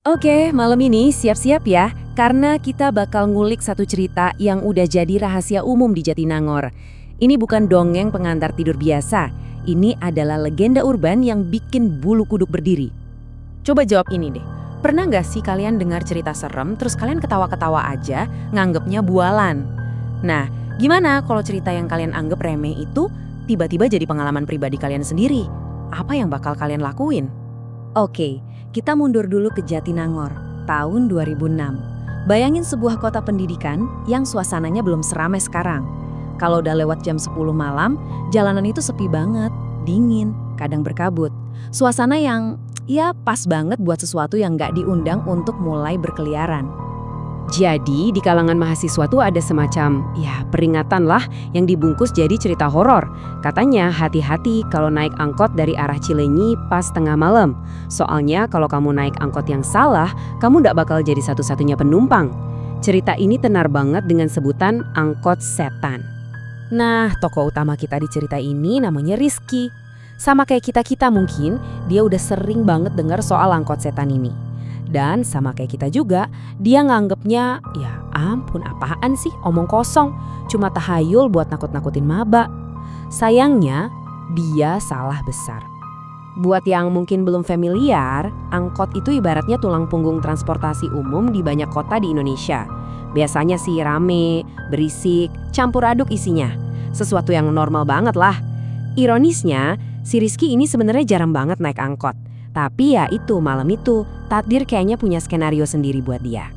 Oke, malam ini siap-siap ya, karena kita bakal ngulik satu cerita yang udah jadi rahasia umum di Jatinangor. Ini bukan dongeng pengantar tidur biasa, ini adalah legenda urban yang bikin bulu kuduk berdiri. Coba jawab ini deh, pernah nggak sih kalian dengar cerita serem terus kalian ketawa-ketawa aja, nganggepnya bualan? Nah, gimana kalau cerita yang kalian anggap remeh itu tiba-tiba jadi pengalaman pribadi kalian sendiri? Apa yang bakal kalian lakuin? Oke, kita mundur dulu ke Jatinangor, tahun 2006. Bayangin sebuah kota pendidikan yang suasananya belum seramai sekarang. Kalau udah lewat jam 10 malam, jalanan itu sepi banget, dingin, kadang berkabut. Suasana yang, ya pas banget buat sesuatu yang nggak diundang untuk mulai berkeliaran. Jadi di kalangan mahasiswa tuh ada semacam, ya peringatan lah yang dibungkus jadi cerita horor. Katanya hati-hati kalau naik angkot dari arah Cilenyi pas tengah malam. Soalnya kalau kamu naik angkot yang salah, kamu nggak bakal jadi satu-satunya penumpang. Cerita ini tenar banget dengan sebutan angkot setan. Nah, tokoh utama kita di cerita ini namanya Rizky. Sama kayak kita-kita mungkin, dia udah sering banget dengar soal angkot setan ini. Dan sama kayak kita juga, dia nganggepnya, ya ampun apaan sih omong kosong, cuma tahayul buat nakut-nakutin maba. Sayangnya, dia salah besar. Buat yang mungkin belum familiar, angkot itu ibaratnya tulang punggung transportasi umum di banyak kota di Indonesia. Biasanya sih rame, berisik, campur aduk isinya. Sesuatu yang normal banget lah. Ironisnya, si Rizky ini sebenarnya jarang banget naik angkot. Tapi ya itu, malam itu, takdir kayaknya punya skenario sendiri buat dia.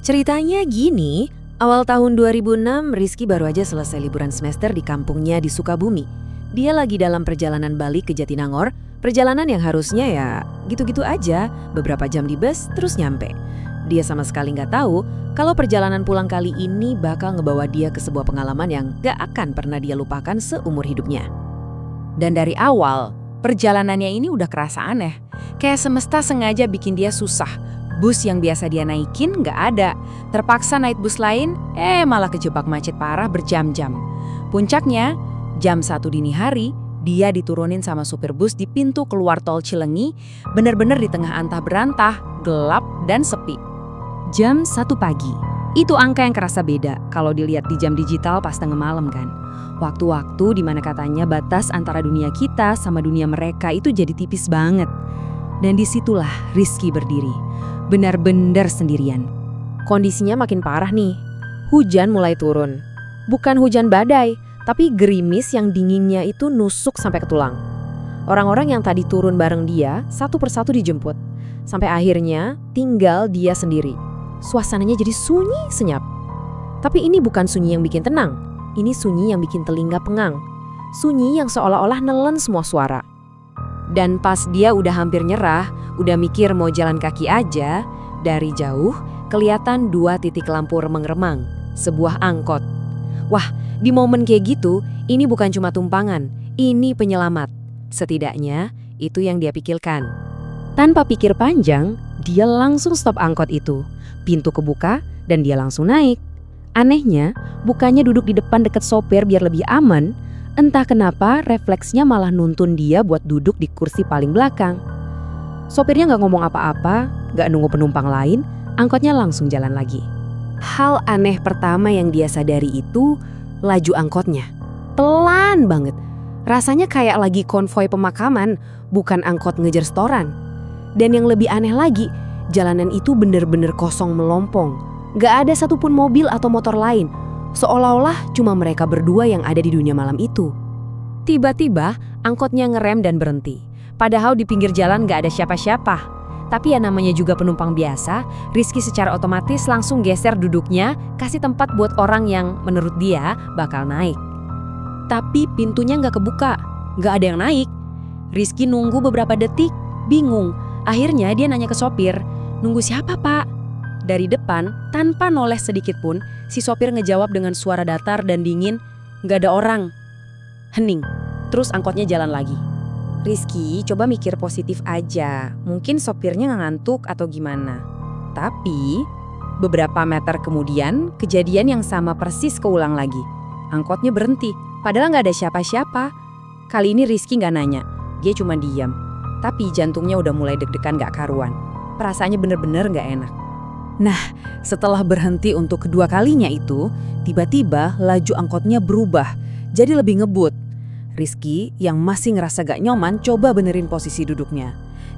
Ceritanya gini, awal tahun 2006 Rizky baru aja selesai liburan semester di kampungnya di Sukabumi. Dia lagi dalam perjalanan balik ke Jatinangor, perjalanan yang harusnya ya gitu-gitu aja, beberapa jam di bus terus nyampe. Dia sama sekali nggak tahu kalau perjalanan pulang kali ini bakal ngebawa dia ke sebuah pengalaman yang gak akan pernah dia lupakan seumur hidupnya. Dan dari awal, perjalanannya ini udah kerasa aneh. Kayak semesta sengaja bikin dia susah. Bus yang biasa dia naikin nggak ada. Terpaksa naik bus lain, malah kejebak macet parah berjam-jam. Puncaknya, jam 1 dini hari, dia diturunin sama supir bus di pintu keluar tol Cilenyi, bener-bener di tengah antah berantah, gelap dan sepi. Jam 1 pagi. Itu angka yang kerasa beda kalau dilihat di jam digital pas tengah malam kan. Waktu-waktu di mana katanya batas antara dunia kita sama dunia mereka itu jadi tipis banget. Dan disitulah Rizky berdiri, benar-benar sendirian. Kondisinya makin parah nih, hujan mulai turun. Bukan hujan badai, tapi gerimis yang dinginnya itu nusuk sampai ke tulang. Orang-orang yang tadi turun bareng dia, satu persatu dijemput. Sampai akhirnya tinggal dia sendiri. Suasananya jadi sunyi senyap. Tapi ini bukan sunyi yang bikin tenang, ini sunyi yang bikin telinga pengang. Sunyi yang seolah-olah nelen semua suara. Dan pas dia udah hampir nyerah, udah mikir mau jalan kaki aja, dari jauh kelihatan 2 titik lampu remang-remang, sebuah angkot. Wah, di momen kayak gitu, ini bukan cuma tumpangan, ini penyelamat. Setidaknya, itu yang dia pikirkan. Tanpa pikir panjang, dia langsung stop angkot itu. Pintu kebuka dan dia langsung naik. Anehnya, bukannya duduk di depan deket sopir biar lebih aman, entah kenapa refleksnya malah nuntun dia buat duduk di kursi paling belakang. Sopirnya nggak ngomong apa-apa, nggak nunggu penumpang lain, angkotnya langsung jalan lagi. Hal aneh pertama yang dia sadari itu laju angkotnya. Pelan banget. Rasanya kayak lagi konvoi pemakaman, bukan angkot ngejar setoran. Dan yang lebih aneh lagi, jalanan itu bener-bener kosong melompong. Nggak ada satupun mobil atau motor lain. Seolah-olah cuma mereka berdua yang ada di dunia malam itu. Tiba-tiba angkotnya ngerem dan berhenti. Padahal di pinggir jalan gak ada siapa-siapa. Tapi ya namanya juga penumpang biasa, Rizky secara otomatis langsung geser duduknya, kasih tempat buat orang yang menurut dia bakal naik. Tapi pintunya gak kebuka, gak ada yang naik. Rizky nunggu beberapa detik, bingung. Akhirnya dia nanya ke sopir, "Nunggu siapa, Pak?" Dari depan, tanpa noleh sedikit pun, si sopir ngejawab dengan suara datar dan dingin, "Nggak ada orang." Hening, terus angkotnya jalan lagi. Rizky coba mikir positif aja, mungkin sopirnya ngantuk atau gimana. Tapi, beberapa meter kemudian, kejadian yang sama persis keulang lagi. Angkotnya berhenti, padahal nggak ada siapa-siapa. Kali ini Rizky nggak nanya, dia cuma diam. Tapi jantungnya udah mulai deg-degan gak karuan. perasaannya bener-bener nggak enak. Nah, setelah berhenti untuk kedua kalinya itu, tiba-tiba laju angkotnya berubah, jadi lebih ngebut. Rizky yang masih ngerasa gak nyaman coba benerin posisi duduknya.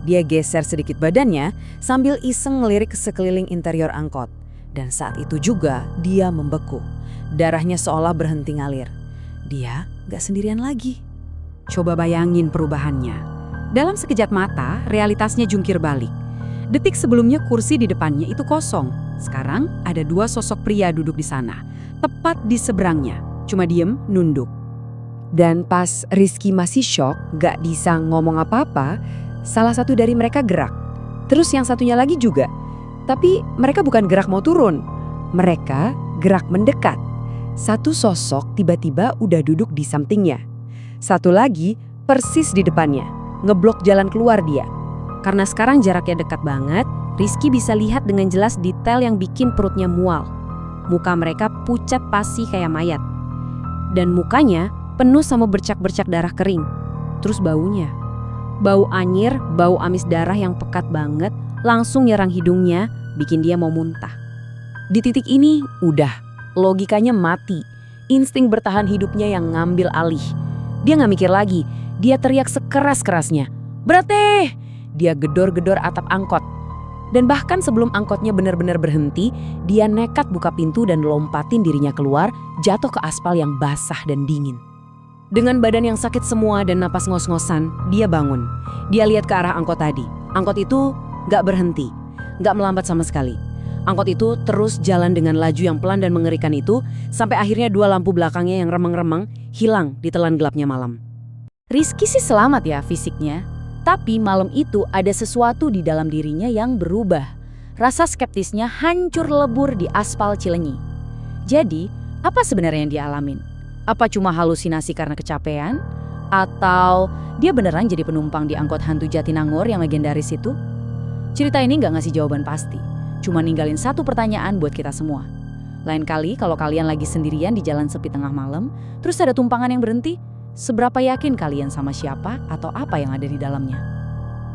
Dia geser sedikit badannya sambil iseng ngelirik ke sekeliling interior angkot. Dan saat itu juga dia membeku. Darahnya seolah berhenti ngalir. Dia gak sendirian lagi. Coba bayangin perubahannya. Dalam sekejap mata, realitasnya jungkir balik. Detik sebelumnya kursi di depannya itu kosong. Sekarang ada 2 sosok pria duduk di sana, tepat di seberangnya. Cuma diem, nunduk. Dan pas Rizky masih shock, gak bisa ngomong apa-apa, salah satu dari mereka gerak. Terus yang satunya lagi juga. Tapi mereka bukan gerak mau turun. Mereka gerak mendekat. Satu sosok tiba-tiba udah duduk di sampingnya. Satu lagi persis di depannya, ngeblok jalan keluar dia. Karena sekarang jaraknya dekat banget, Rizky bisa lihat dengan jelas detail yang bikin perutnya mual. Muka mereka pucat pasi kayak mayat. Dan mukanya penuh sama bercak-bercak darah kering. Terus baunya. Bau anyir, bau amis darah yang pekat banget, langsung nyerang hidungnya, bikin dia mau muntah. Di titik ini, udah. Logikanya mati. Insting bertahan hidupnya yang ngambil alih. Dia gak mikir lagi, dia teriak sekeras-kerasnya. "Berhenti!" Dia gedor-gedor atap angkot. Dan bahkan sebelum angkotnya benar-benar berhenti, dia nekat buka pintu dan lompatin dirinya keluar, jatuh ke aspal yang basah dan dingin. Dengan badan yang sakit semua dan napas ngos-ngosan, dia bangun. Dia lihat ke arah angkot tadi. Angkot itu gak berhenti, gak melambat sama sekali. Angkot itu terus jalan dengan laju yang pelan dan mengerikan itu, sampai akhirnya 2 lampu belakangnya yang remang-remang hilang di telan gelapnya malam. Rizky sih selamat ya fisiknya, tapi malam itu ada sesuatu di dalam dirinya yang berubah. Rasa skeptisnya hancur lebur di aspal Cilenyi. Jadi, apa sebenarnya yang dia alamin? Apa cuma halusinasi karena kecapean? Atau dia beneran jadi penumpang di angkot hantu Jatinangor yang legendaris itu? Cerita ini nggak ngasih jawaban pasti. Cuma ninggalin satu pertanyaan buat kita semua. Lain kali kalau kalian lagi sendirian di jalan sepi tengah malam, terus ada tumpangan yang berhenti, seberapa yakin kalian sama siapa atau apa yang ada di dalamnya?